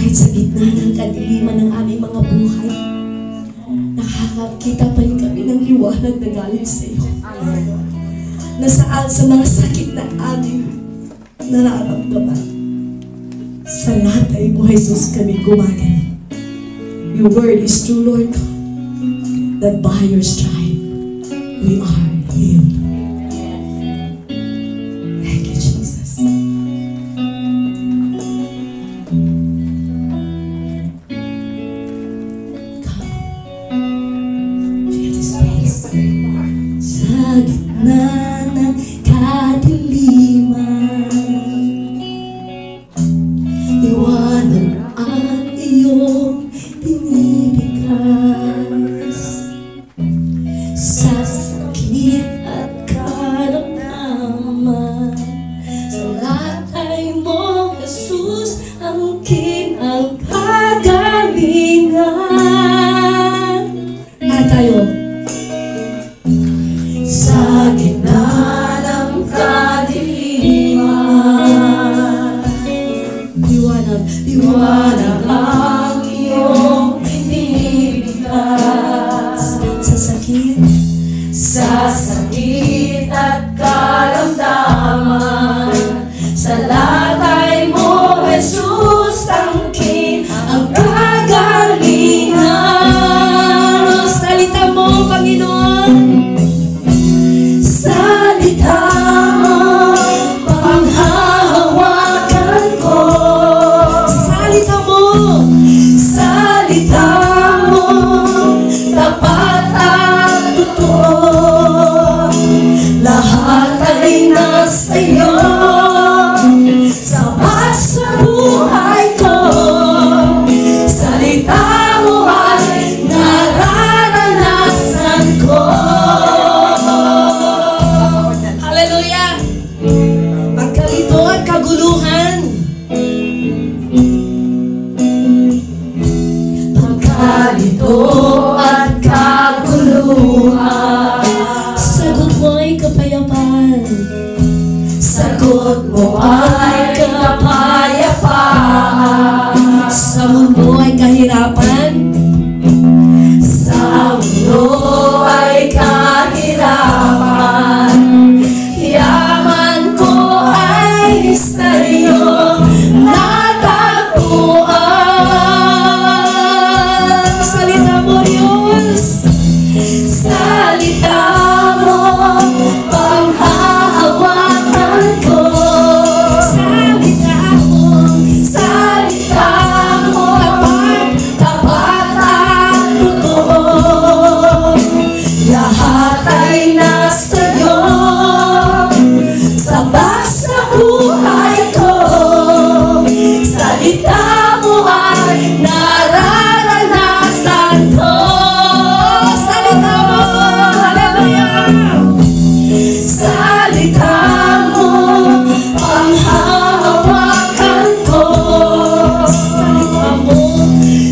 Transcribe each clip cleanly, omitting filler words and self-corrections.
kahit sa gitna ng kadiliman ng aming mga buhay, nakakakita pa rin kami ng liwanag na galing sa iyo. Na sa mga sakit na aming nararamdaman, sa latay mo, Jesus, kami gumagaling. Your word is true, Lord God, that by your stripe, we are healed. Thank you, Jesus. Come. Feel this place. Sa gitna ng kadiliman, liwanag ang iyong binibigkas. Sa sakit at karamdaman, sa latay mo, Jesus, ang kinagagalingan. Tayo. Sa gitna ng kadiliman, liwanag ang iyong binibigkas. Sa sakit at karamdaman, sa latay mo, Jesus, tangkin ang kagalingan. Salita mo, Panginoon. Salita mo, panghahawakan ko. Salita mo, tapat at totoo. Lahat ay nasa iyo, sapat sa buhay ko. Salita mo ay nararanasan ko. Hallelujah! Pagkalito at kaguluhan, at kaguluhan, sagot mo ay kapayapaan. Sagot mo ay kapayapaan. Sa mundo ay kahirapan. Sa mundo ay kahirapan. Yaman ko ay sa iyo natagpuan. Salita mo, Diyos. Salita mo, panghahawakan ko. Salita mo, tapat at totoo. Lahat ay nasa iyo, sapat sa buhay ko. Salita mo ay nararanasan ko. Salita mo, hallelujah. Salita mo, panghahawakan ko.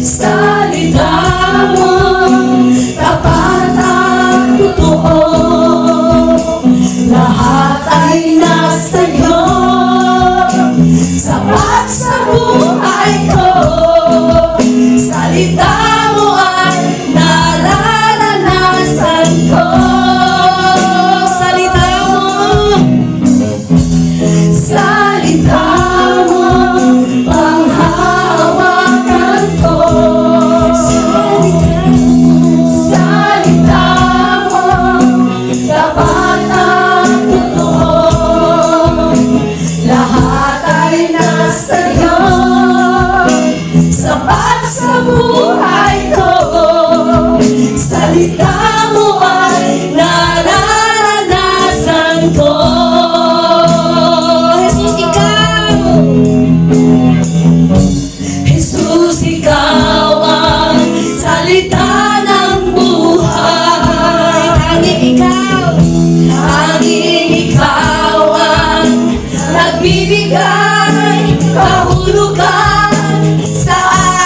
Salita mo, tapat at totoo. Lahat ay nasa iyo, sapat sa buhay ko. Salita mo ay nararanasan ko. Salita mo, panghahawakan ko. Salita mo, tapat at totoo. Lahat ay nasa iyo, sapat sa buhay ko. Salita mo ay nararanasan ko. Jesus, ikaw ang salita ng buhay. Tanging ikaw ang nagbibigay kahulugan sa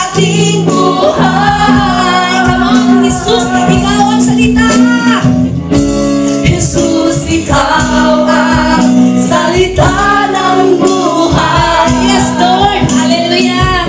ating buhay. Come on, Jesus, ikaw ang salita. Jesus, ikaw ang salita ng buhay. Yes, Lord, hallelujah.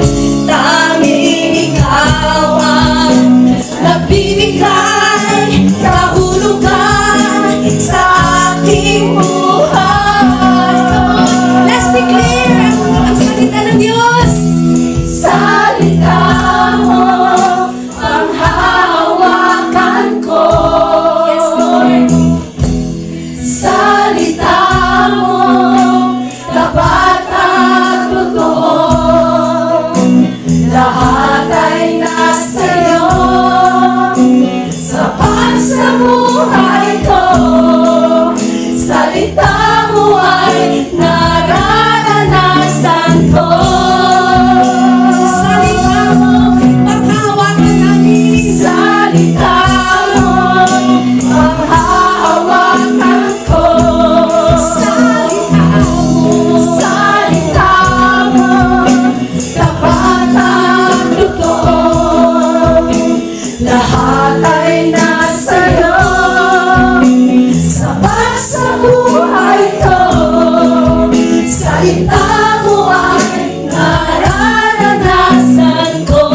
salita mo ay nararanasan ko.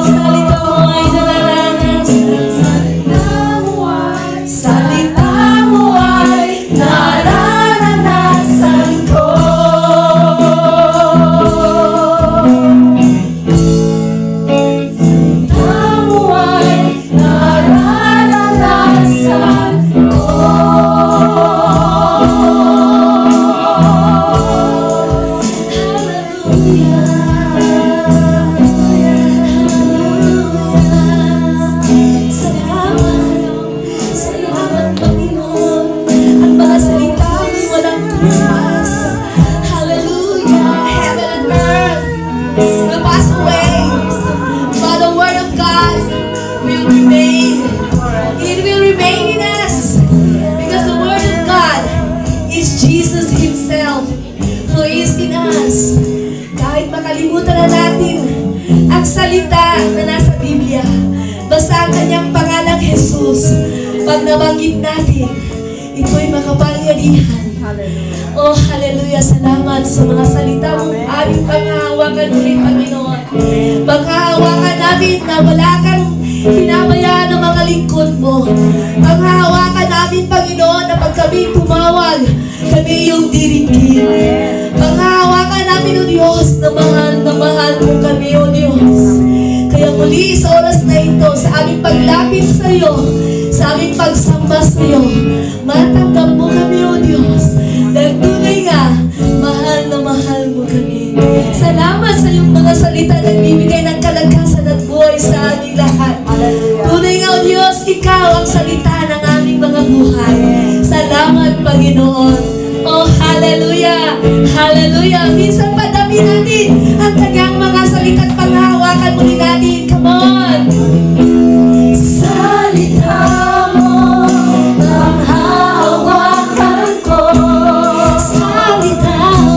Salita mo ay nararanasan. Salita mo ay nararanasan ko. Makalimutan na natin ang salita na nasa Biblia. Basta ang kanyang pangalang Jesus, pag nabanggit natin, ito'y makapangyarihan. Oh, hallelujah! Salamat sa mga salita mong aming panghahawakan ulit, Panginoon. Panghahawakan namin na wala kang pinabayaan ng mga lingkod mo. Panghahawakan namin, Panginoon, na pag kami tumawag, kami yung dirigin. Panghahawakan namin, O Diyos, na mahal mo kami, O Diyos. Kaya muli sa oras na ito, sa aming paglapit sa iyo, sa aming pagsamba sa iyo, matanggap mo kami, O Diyos. Dahil tunay nga, mahal na mahal mo kami. Salamat sa iyong mga salita na nagbibigay ng kalakasan at buhay sa aming lahat. Tunay nga, O Diyos, ikaw ang salita ng aming mga buhay. Salamat, Panginoon. Oh, hallelujah! Hallelujah! Minsan padami natin ang kanyang mga salita at panghahawakan muli natin. Come on! Salita mo, panghahawakan ko. Salita mo,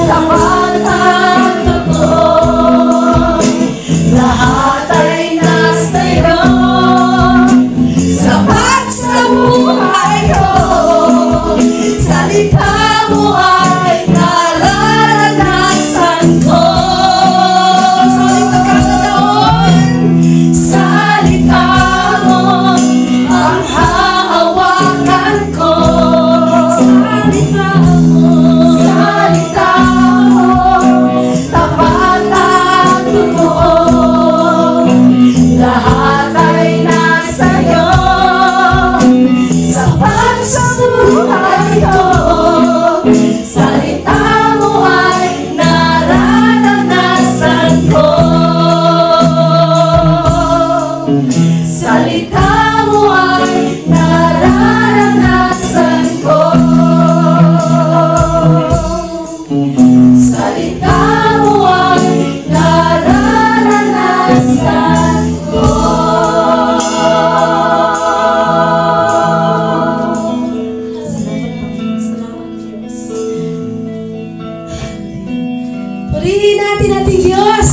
tapat at totoo. Lahat ay nasa iyo. Sapat sa buhay ko, salita mo ay nararanasan ko. Salita ka na doon. Salita mo ang hahawakan ko. Salita mo, tapat at totoo. Lahat ay nasa iyo. Sapat sa buhay ko, salita mo ay nararanasan ko. Salita mo ay nararanasan ko. Salita mo ay nararanasan ko. Purihin natin ating Diyos.